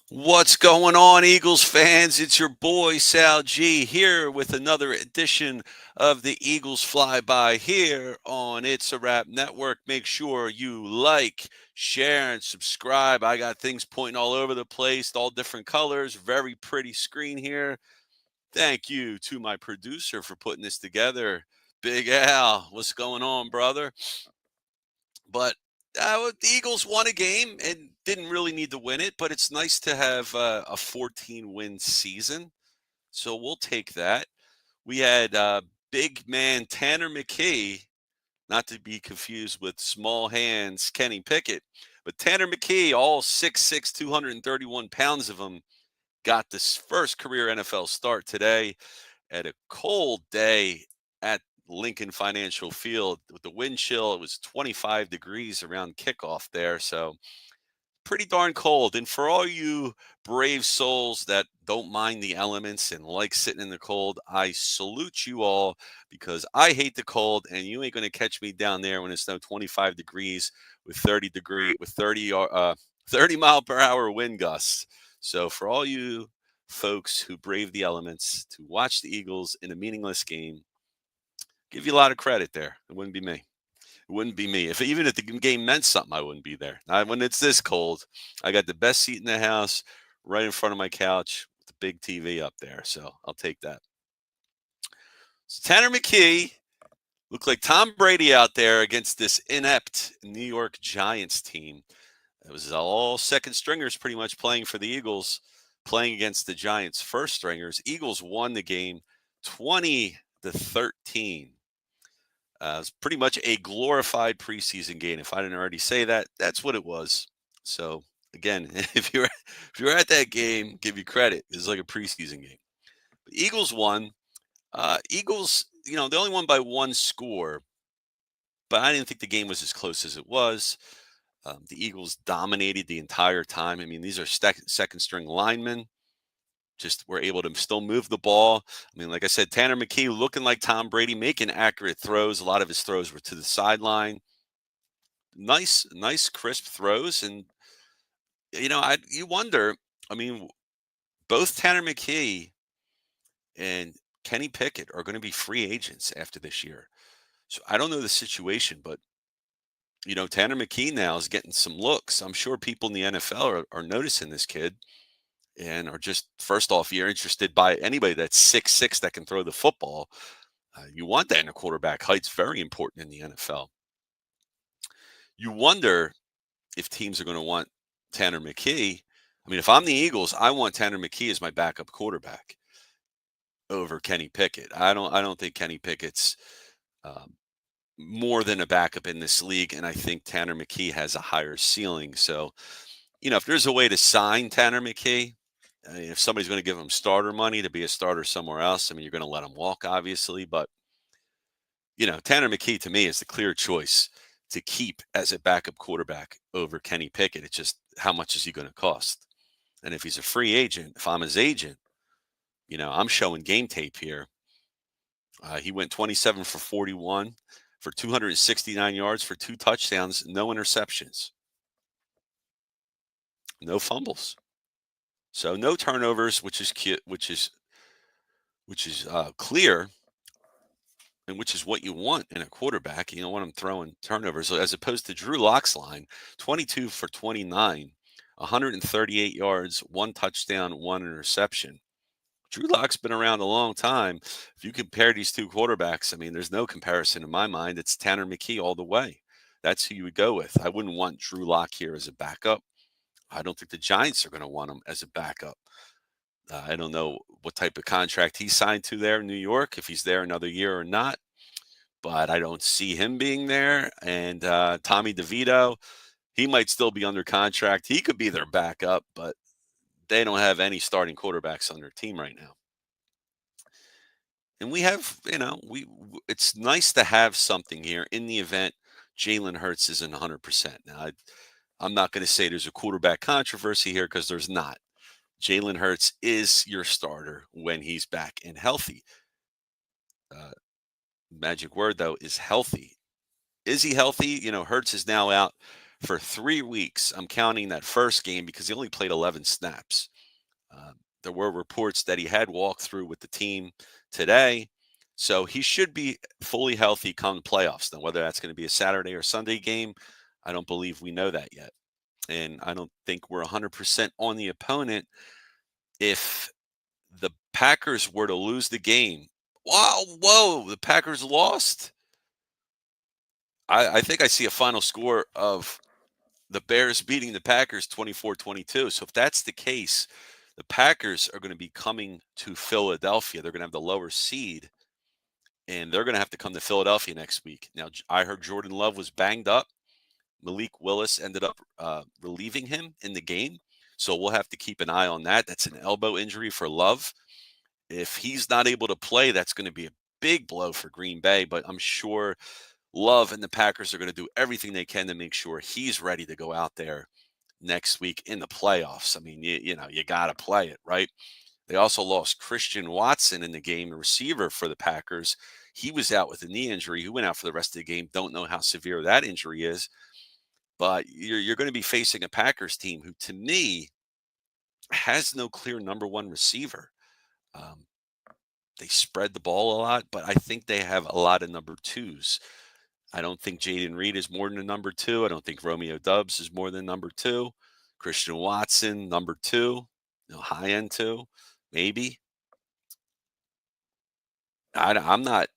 What's going on, Eagles fans? It's your boy Sal G here with another edition of the Eagles Flyby here on It's a Wrap Network. Make sure you like, share, and subscribe. I got things pointing all over the place, all different colors. Very pretty screen here. Thank you to my producer for putting this together. Big Al, what's going on, brother? But the Eagles won a game and didn't really need to win it, but it's nice to have a 14-win season. So we'll take that. We had big man Tanner McKee, not to be confused with small hands Kenny Pickett, but Tanner McKee, all 6'6", 231 pounds of him, got this first career NFL start today at a cold day at Lincoln Financial Field with the wind chill. It was 25 degrees around kickoff there. So pretty darn cold. And for all you brave souls that don't mind the elements and like sitting in the cold, I salute you all because I hate the cold and you ain't going to catch me down there when it's now 25 degrees with 30 mile per hour wind gusts. So for all you folks who brave the elements to watch the Eagles in a meaningless game, give you a lot of credit there. It wouldn't be me. It wouldn't be me. Even if the game meant something, I wouldn't be there. When it's this cold, I got the best seat in the house, right in front of my couch, with the big TV up there. So I'll take that. So Tanner McKee looked like Tom Brady out there against this inept New York Giants team. It was all second stringers pretty much playing for the Eagles, playing against the Giants' first stringers. Eagles won the game 20-13. It's pretty much a glorified preseason game. If I didn't already say that, that's what it was. So again, if you're at that game, give you credit. It's like a preseason game. But Eagles won. Eagles, they only won by one score, but I didn't think the game was as close as it was. The Eagles dominated the entire time. I mean, these are second string linemen. Just were able to still move the ball. I mean, like I said, Tanner McKee looking like Tom Brady, making accurate throws. A lot of his throws were to the sideline. Nice, crisp throws. And, you wonder, I mean, both Tanner McKee and Kenny Pickett are going to be free agents after this year. So I don't know the situation, but, Tanner McKee now is getting some looks. I'm sure people in the NFL are noticing this kid and are just, first off, you're interested by anybody that's 6'6" that can throw the football. You want that in a quarterback. Height's very important in the NFL. You wonder if teams are going to want Tanner McKee. I mean, if I'm the Eagles, I want Tanner McKee as my backup quarterback over Kenny Pickett. I don't think Kenny Pickett's um, more than a backup in this league, and I think Tanner McKee has a higher ceiling. So, if there's a way to sign Tanner McKee, I mean, if somebody's going to give him starter money to be a starter somewhere else, I mean, you're going to let him walk, obviously, but Tanner McKee to me is the clear choice to keep as a backup quarterback over Kenny Pickett. It's just how much is he going to cost? And if he's a free agent, if I'm his agent, I'm showing game tape here. He went 27 for 41 for 269 yards for two touchdowns, no interceptions, no fumbles. So no turnovers, which is cute, which is clear, and which is what you want in a quarterback. You don't want him throwing turnovers. So as opposed to Drew Lock's line, 22 for 29, 138 yards, one touchdown, one interception. Drew Lock's been around a long time. If you compare these two quarterbacks, I mean, there's no comparison in my mind. It's Tanner McKee all the way. That's who you would go with. I wouldn't want Drew Lock here as a backup. I don't think the Giants are going to want him as a backup. I don't know what type of contract he signed to there in New York, if he's there another year or not, but I don't see him being there. And Tommy DeVito, he might still be under contract. He could be their backup, but they don't have any starting quarterbacks on their team right now. And we have, it's nice to have something here in the event Jalen Hurts isn't 100%. Now, I'm not going to say there's a quarterback controversy here because there's not. Jalen Hurts is your starter when he's back and healthy. Uh, Magic word, though, is healthy. Is he healthy? Hurts is now out for 3 weeks. I'm counting that first game because he only played 11 snaps. Uh, there were reports that he had walked through with the team today. So he should be fully healthy come playoffs. Now, whether that's going to be a Saturday or Sunday game, I don't believe we know that yet. And I don't think we're 100% on the opponent. If the Packers were to lose the game, wow, whoa, the Packers lost. I think I see a final score of the Bears beating the Packers 24-22. So if that's the case, the Packers are going to be coming to Philadelphia. They're going to have the lower seed, and they're going to have to come to Philadelphia next week. Now, I heard Jordan Love was banged up. Malik Willis ended up relieving him in the game. So we'll have to keep an eye on that. That's an elbow injury for Love. If he's not able to play, that's going to be a big blow for Green Bay. But I'm sure Love and the Packers are going to do everything they can to make sure he's ready to go out there next week in the playoffs. I mean, you got to play it, right? They also lost Christian Watson in the game, the receiver for the Packers. He was out with a knee injury. He went out for the rest of the game. Don't know how severe that injury is, but you're going to be facing a Packers team who, to me, has no clear number one receiver. Um, they spread the ball a lot, but I think they have a lot of number twos. I don't think Jaden Reed is more than a number two. I don't think Romeo Dubs is more than number two. Christian Watson, number two, high end two, maybe. I'm not.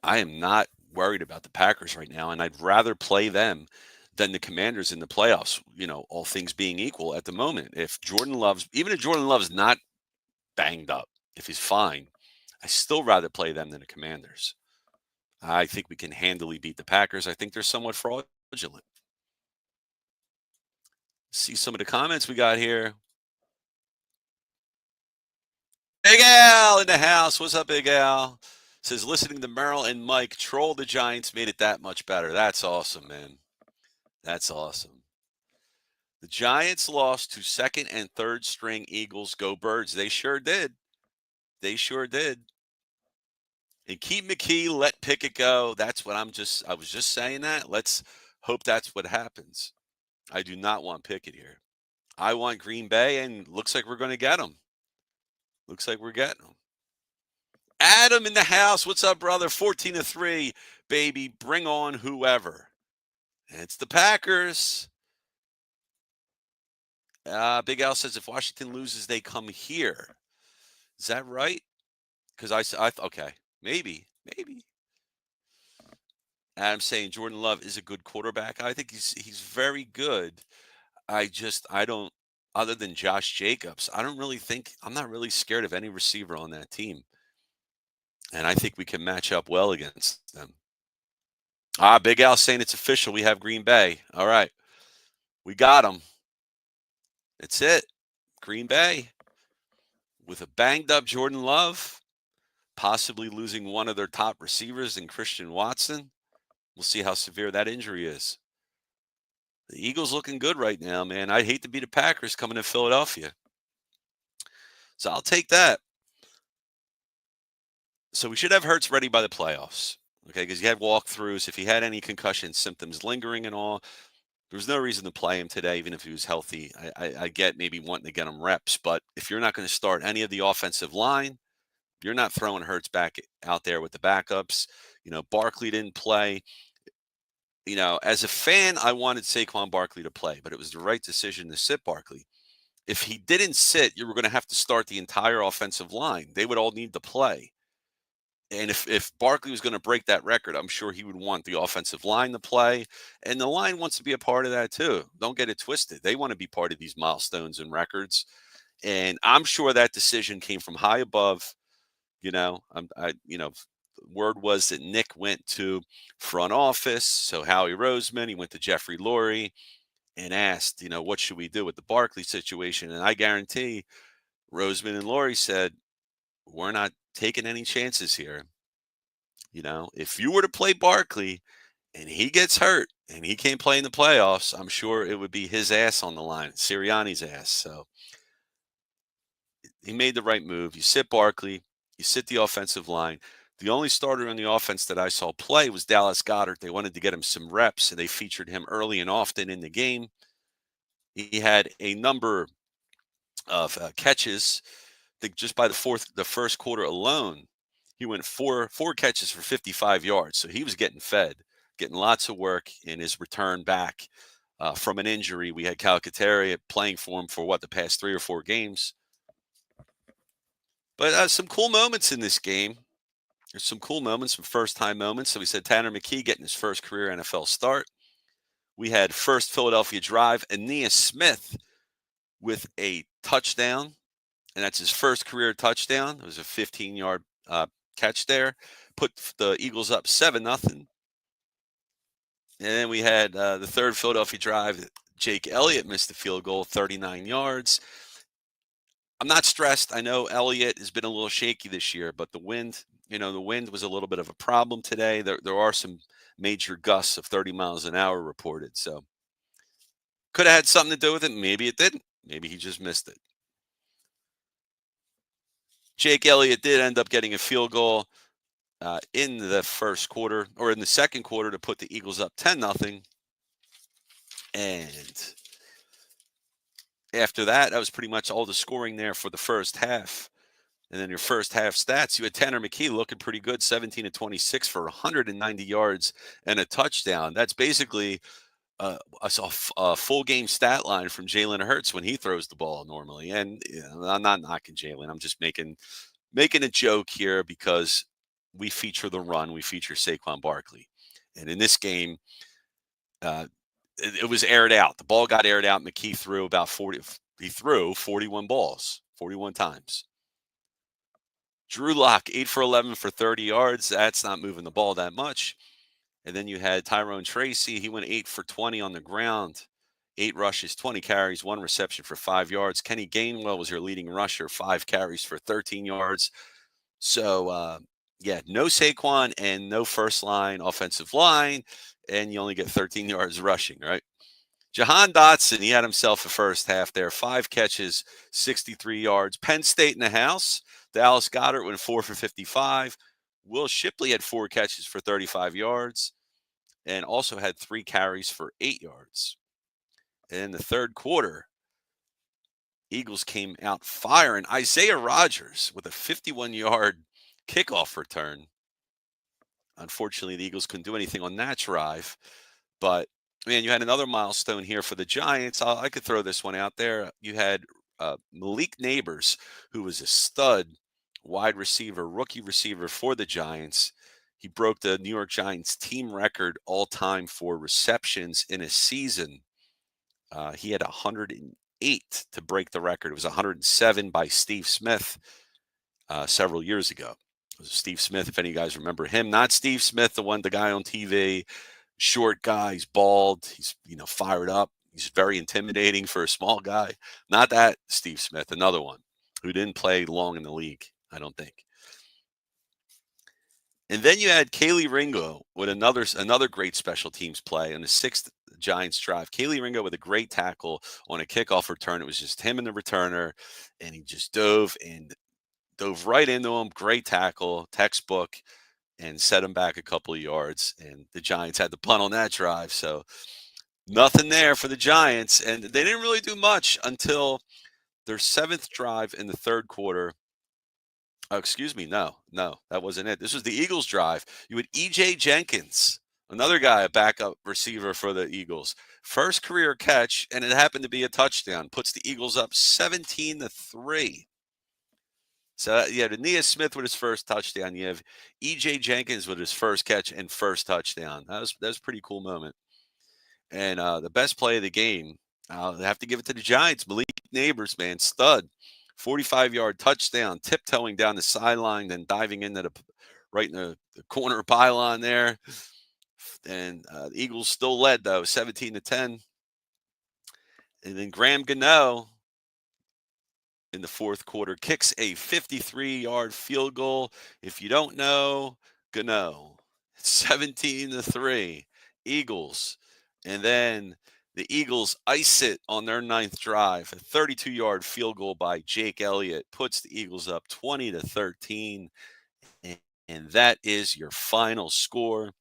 I am not worried about the Packers right now, and I'd rather play them than the Commanders in the playoffs. All things being equal at the moment. Even if Jordan Love's not banged up, if he's fine, I still rather play them than the Commanders. I think we can handily beat the Packers. I think they're somewhat fraudulent. See some of the comments we got here. Big Al in the house. What's up, Big Al? Says listening to Merrill and Mike troll the Giants made it that much better. That's awesome, man. That's awesome. The Giants lost to second and third string Eagles. Go Birds. They sure did. They sure did. And keep McKee, let Pickett go. That's what I was just saying that. Let's hope that's what happens. I do not want Pickett here. I want Green Bay, and looks like we're going to get them. Looks like we're getting them. Adam in the house. What's up, brother? 14-3, baby. Bring on whoever. And it's the Packers. Big Al says if Washington loses, they come here. Is that right? Because okay, maybe. Adam's saying Jordan Love is a good quarterback. I think he's very good. I don't, other than Josh Jacobs, I'm not really scared of any receiver on that team. And I think we can match up well against them. Big Al saying it's official. We have Green Bay. All right. We got them. That's it. Green Bay with a banged up Jordan Love, possibly losing one of their top receivers in Christian Watson. We'll see how severe that injury is. The Eagles looking good right now, man. I'd hate to be the Packers coming to Philadelphia. So I'll take that. So we should have Hurts ready by the playoffs, okay? Because he had walkthroughs. If he had any concussion symptoms lingering and all, there was no reason to play him today, even if he was healthy. I get maybe wanting to get him reps, but if you're not going to start any of the offensive line, you're not throwing Hurts back out there with the backups. Barkley didn't play. As a fan, I wanted Saquon Barkley to play, but it was the right decision to sit Barkley. If he didn't sit, you were going to have to start the entire offensive line. They would all need to play. And if Barkley was going to break that record, I'm sure he would want the offensive line to play. And the line wants to be a part of that too. Don't get it twisted. They want to be part of these milestones and records. And I'm sure that decision came from high above. Word was that Nick went to front office. So Howie Roseman, he went to Jeffrey Lurie and asked, what should we do with the Barkley situation? And I guarantee Roseman and Lurie said, we're not taking any chances here. If you were to play Barkley and he gets hurt and he can't play in the playoffs, I'm sure it would be his ass on the line, Sirianni's ass. So he made the right move. You sit Barkley, you sit the offensive line. The only starter on the offense that I saw play was Dallas Goedert. They wanted to get him some reps, and they featured him early and often in the game. He had a number of catches. I think just by the first quarter alone, he went four catches for 55 yards. So he was getting fed, getting lots of work in his return back from an injury. We had Calcaterra playing for him for the past 3 or 4 games. But some cool moments in this game. There's some cool moments, some first-time moments. So we said Tanner McKee getting his first career NFL start. We had first Philadelphia drive, Aeneas Smith with a touchdown, and that's his first career touchdown. It was a 15-yard catch there, put the Eagles up 7-0. And then we had the third Philadelphia drive. Jake Elliott missed the field goal, 39 yards. I'm not stressed. I know Elliott has been a little shaky this year, but the wind was a little bit of a problem today. There are some major gusts of 30 miles an hour reported. So could have had something to do with it. Maybe it didn't. Maybe he just missed it. Jake Elliott did end up getting a field goal in the first quarter, or in the second quarter, to put the Eagles up 10-0. And after that, that was pretty much all the scoring there for the first half. And then your first half stats, you had Tanner McKee looking pretty good, 17 of 26 for 190 yards and a touchdown. That's basically a full game stat line from Jalen Hurts when he throws the ball normally. And I'm not knocking Jalen. I'm just making a joke here because we feature the run. We feature Saquon Barkley. And in this game, it was aired out. The ball got aired out. McKee threw about 40. He threw 41 balls, 41 times. Drew Lock, 8 for 11 for 30 yards. That's not moving the ball that much. And then you had Tyrone Tracy. He went 8 for 20 on the ground, 8 rushes, 20 carries, 1 reception for 5 yards. Kenny Gainwell was your leading rusher, 5 carries for 13 yards. So, no Saquon and no first line offensive line, and you only get 13 yards rushing, right? Jahan Dotson, he had himself a first half there, 5 catches, 63 yards. Penn State in the house. Dallas Goedert went 4 for 55. Will Shipley had 4 catches for 35 yards and also had 3 carries for 8 yards. And in the third quarter, Eagles came out firing. Isaiah Rodgers with a 51-yard kickoff return. Unfortunately, the Eagles couldn't do anything on that drive. But, man, you had another milestone here for the Giants. I could throw this one out there. You had Malik Nabers, who was a stud wide receiver, rookie receiver for the Giants. He broke the New York Giants team record all time for receptions in a season. He had 108 to break the record. It was 107 by Steve Smith several years ago. It was Steve Smith, if any of you guys remember him. Not Steve Smith, the guy on TV, short guy. He's bald. He's fired up. He's very intimidating for a small guy. Not that Steve Smith, another one who didn't play long in the league, I don't think. And then you had Kaylee Ringo with another great special teams play on the 6th Giants drive. Kaylee Ringo with a great tackle on a kickoff return. It was just him and the returner, and he just dove right into him. Great tackle, textbook, and set him back a couple of yards. And the Giants had the punt on that drive. So nothing there for the Giants. And they didn't really do much until their 7th drive in the third quarter. Oh, excuse me. No, that wasn't it. This was the Eagles drive. You had E.J. Jenkins, another guy, a backup receiver for the Eagles. First career catch, and it happened to be a touchdown. Puts the Eagles up 17-3. So you have Aeneas Smith with his first touchdown. You have E.J. Jenkins with his first catch and first touchdown. That was a pretty cool moment. And the best play of the game, I'll have to give it to the Giants. Malik Nabers, man, stud. 45-yard touchdown, tiptoeing down the sideline, then diving into right in the corner pylon there. And the Eagles still led, though, 17-10. And then Graham Gano in the fourth quarter kicks a 53-yard field goal. If you don't know, Gano, 17-3, Eagles. And then the Eagles ice it on their 9th drive. A 32-yard field goal by Jake Elliott puts the Eagles up 20-13. And that is your final score.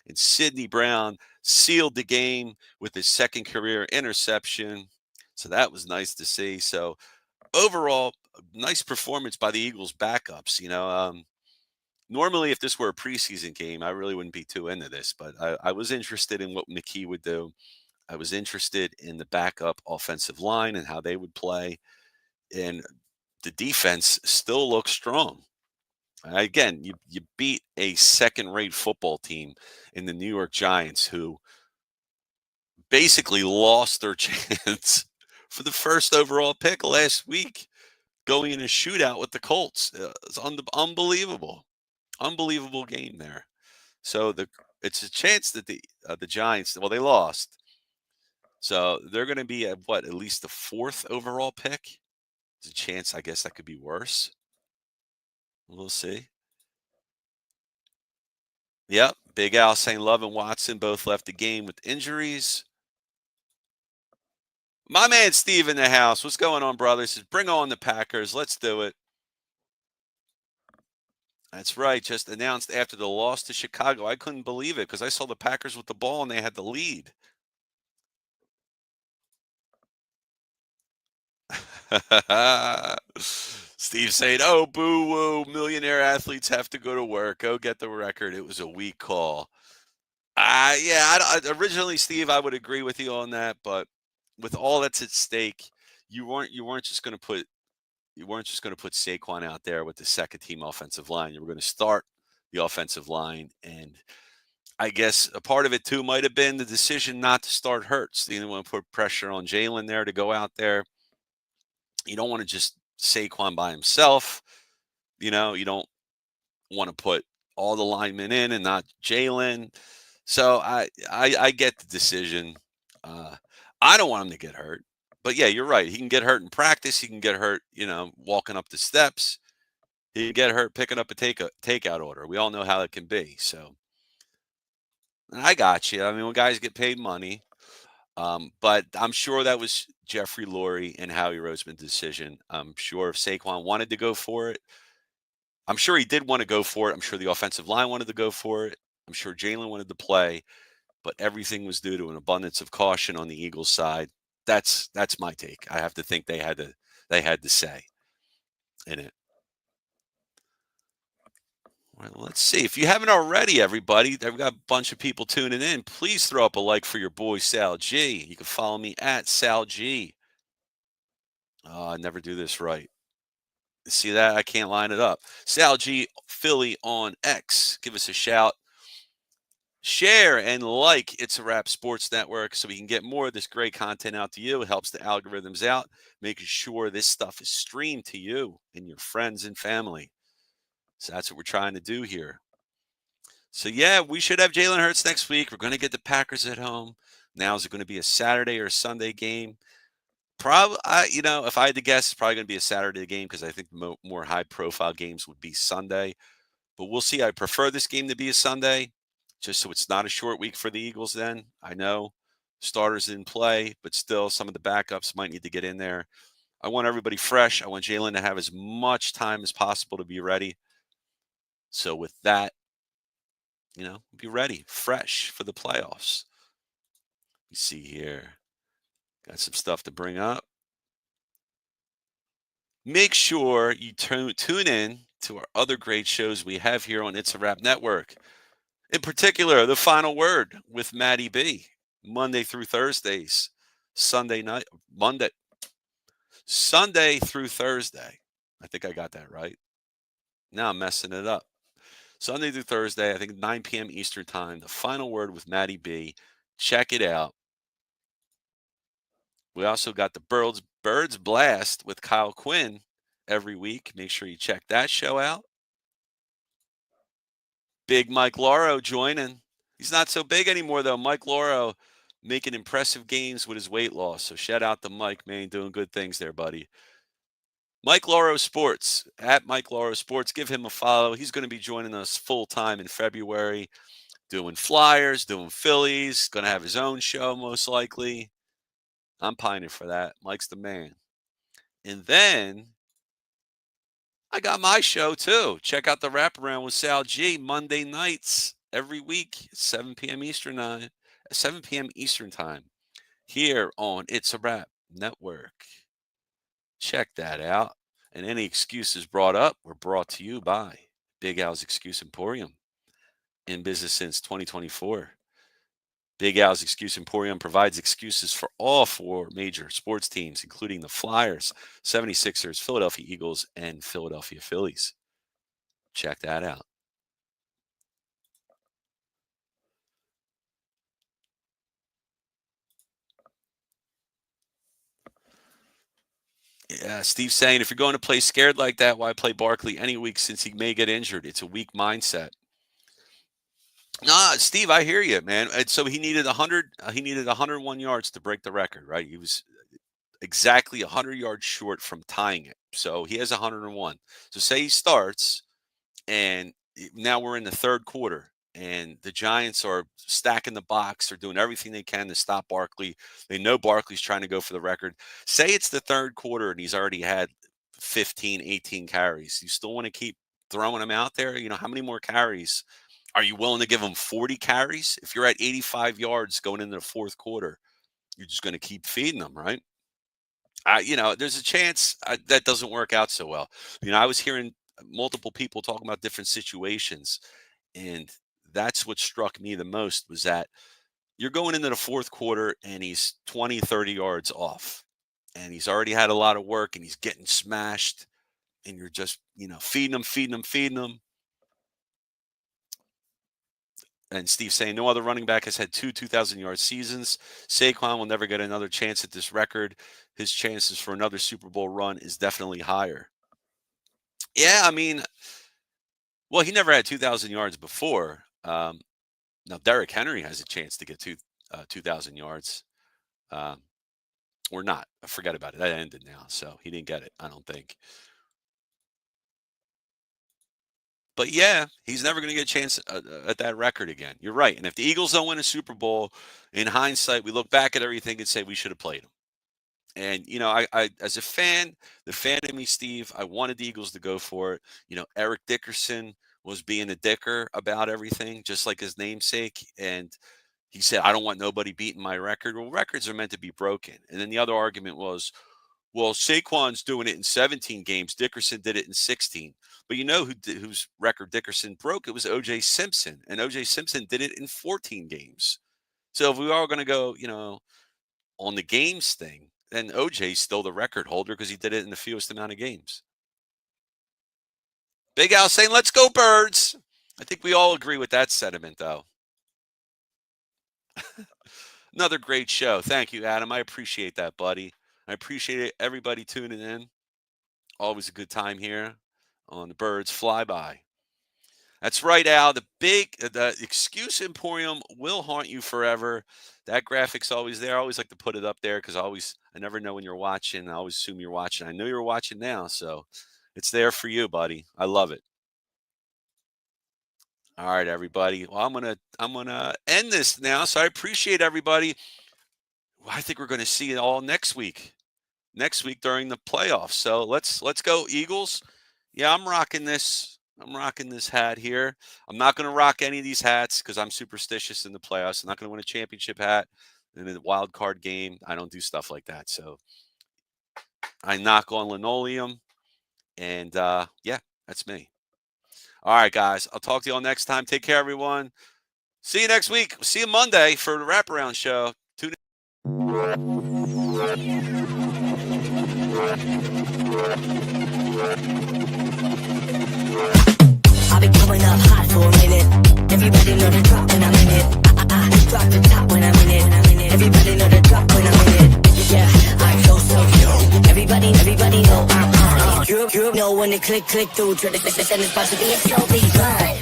And Sidney Brown sealed the game with his second career interception. So that was nice to see. So overall, nice performance by the Eagles backups. Normally, if this were a preseason game, I really wouldn't be too into this, but I was interested in what McKee would do. I was interested in the backup offensive line and how they would play. And the defense still looks strong. Again, you beat a second-rate football team in the New York Giants, who basically lost their chance for the first overall pick last week, going in a shootout with the Colts. It's unbelievable, unbelievable game there. So it's a chance that the Giants, well, they lost, so they're going to be at what, at least the fourth overall pick. There's a chance, I guess, that could be worse. We'll see. Yep, Big Al, St. Love, and Watson both left the game with injuries. My man Steve in the house. What's going on, brother? Says, bring on the Packers. Let's do it. That's right. Just announced after the loss to Chicago. I couldn't believe it because I saw the Packers with the ball and they had the lead. Steve saying, "Oh, boo woo! Millionaire athletes have to go to work. Go get the record." It was a weak call. Yeah. Originally, Steve, I would agree with you on that, but with all that's at stake, you weren't just going to put Saquon out there with the second team offensive line. You were going to start the offensive line, and I guess a part of it too might have been the decision not to start Hurts. You didn't want to put pressure on Jalen there to go out there. You don't want to just Saquon by himself. You don't want to put all the linemen in and not Jalen. So I get the decision. Uh, I don't want him to get hurt. But yeah, you're right. He can get hurt in practice. He can get hurt, walking up the steps. He can get hurt picking up a takeout order. We all know how it can be. So I got you. I mean, when guys get paid money, but I'm sure that was Jeffrey Lurie and Howie Roseman's decision. I'm sure if Saquon wanted to go for it, I'm sure he did want to go for it. I'm sure the offensive line wanted to go for it. I'm sure Jalen wanted to play, but everything was due to an abundance of caution on the Eagles side. That's my take. I have to think they had to say in it. Well, let's see. If you haven't already, everybody, I've got a bunch of people tuning in. Please throw up a like for your boy Sal G. You can follow me at Sal G. Oh, I never do this right. See that? I can't line it up. Sal G Philly on X. Give us a shout. Share and like It's a Wrap Sports Network so we can get more of this great content out to you. It helps the algorithms out, making sure this stuff is streamed to you and your friends and family. So that's what we're trying to do here. So yeah, we should have Jalen Hurts next week. We're going to get the Packers at home. Now is it going to be a Saturday or a Sunday game? Probably, if I had to guess, it's probably going to be a Saturday game because I think more high-profile games would be Sunday. But we'll see. I prefer this game to be a Sunday, just so it's not a short week for the Eagles. Then I know starters in play, but still some of the backups might need to get in there. I want everybody fresh. I want Jalen to have as much time as possible to be ready. So with that, be ready, fresh for the playoffs. You see here, got some stuff to bring up. Make sure you tune in to our other great shows we have here on It's a Wrap Network. In particular, The Final Word with Maddie B, Monday through Thursdays, Sunday through Thursday. I think I got that right. Now I'm messing it up. Sunday through Thursday, I think 9 p.m. Eastern Time, The Final Word with Maddie B. Check it out. We also got the Birds Blast with Kyle Quinn every week. Make sure you check that show out. Big Mike Lauro joining. He's not so big anymore, though. Mike Lauro making impressive gains with his weight loss. So shout out to Mike, man, doing good things there, buddy. Mike Lauro Sports, at Mike Lauro Sports. Give him a follow. He's going to be joining us full time in February, doing Flyers, doing Phillies. Going to have his own show, most likely. I'm pining for that. Mike's the man. And then I got my show too. Check out the Wraparound with Sal G Monday nights every week, 7 p.m. Eastern time. 7 p.m. Eastern time here on It's a Wrap Network. Check that out. And any excuses brought up were brought to you by Big Al's Excuse Emporium, in business since 2024. Big Al's Excuse Emporium provides excuses for all 4 major sports teams, including the Flyers, 76ers, Philadelphia Eagles, and Philadelphia Phillies. Check that out. Yeah, Steve's saying, if you're going to play scared like that, why play Barkley any week since he may get injured? It's a weak mindset. Nah, Steve, I hear you, man. And so he needed 100. He needed 101 yards to break the record, right? He was exactly 100 yards short from tying it. So he has 101. So say he starts, and now we're in the third quarter, and the Giants are stacking the box. They're doing everything they can to stop Barkley. They know Barkley's trying to go for the record. Say it's the third quarter, and he's already had 15, 18 carries. You still want to keep throwing him out there? You know, how many more carries? Are you willing to give him 40 carries? If you're at 85 yards going into the fourth quarter, you're just going to keep feeding them, right? There's a chance that doesn't work out so well. I was hearing multiple people talking about different situations, and that's what struck me the most was that you're going into the fourth quarter and he's 20, 30 yards off, and he's already had a lot of work and he's getting smashed, and you're just, feeding him. And Steve saying no other running back has had 2,000-yard seasons. Saquon will never get another chance at this record. His chances for another Super Bowl run is definitely higher. Yeah, well, he never had 2,000 yards before. Now Derrick Henry has a chance to get 2,000 yards, or not. I forget about it. That ended now, so he didn't get it, I don't think. But yeah, he's never going to get a chance at that record again. You're right. And if the Eagles don't win a Super Bowl, in hindsight, we look back at everything and say we should have played them. And, I as a fan, the fan in me, Steve, I wanted the Eagles to go for it. Eric Dickerson was being a dicker about everything, just like his namesake. And he said, I don't want nobody beating my record. Well, records are meant to be broken. And then the other argument was, well, Saquon's doing it in 17 games. Dickerson did it in 16. But whose record Dickerson broke? It was O.J. Simpson. And O.J. Simpson did it in 14 games. So if we are going to go, on the games thing, then O.J.'s still the record holder because he did it in the fewest amount of games. Big Al saying, let's go Birds. I think we all agree with that sentiment, though. Another great show. Thank you, Adam. I appreciate that, buddy. I appreciate everybody tuning in. Always a good time here on the Birds Flyby. That's right, Al. The Excuse Emporium will haunt you forever. That graphic's always there. I always like to put it up there because I never know when you're watching. I always assume you're watching. I know you're watching now, so it's there for you, buddy. I love it. All right, everybody. Well, I'm gonna end this now. So I appreciate everybody. I think we're going to see it all next week. Next week during the playoffs. So let's go Eagles. Yeah, I'm rocking this hat here. I'm not going to rock any of these hats because I'm superstitious in the playoffs. I'm not going to win a championship hat in a wild card game. I don't do stuff like that. So I knock on linoleum, and yeah, that's me. All right, guys. I'll talk to you all next time. Take care, everyone. See you next week. See you Monday for the Wraparound Show. Tune in. I've been coming up hot for a minute. Everybody know the drop when I'm in it. I drop the top when I'm in it. Everybody know the drop when I'm in it. Yeah, I feel so good. Everybody know I'm hot. You know when the click through to the and it's about to be a so big run.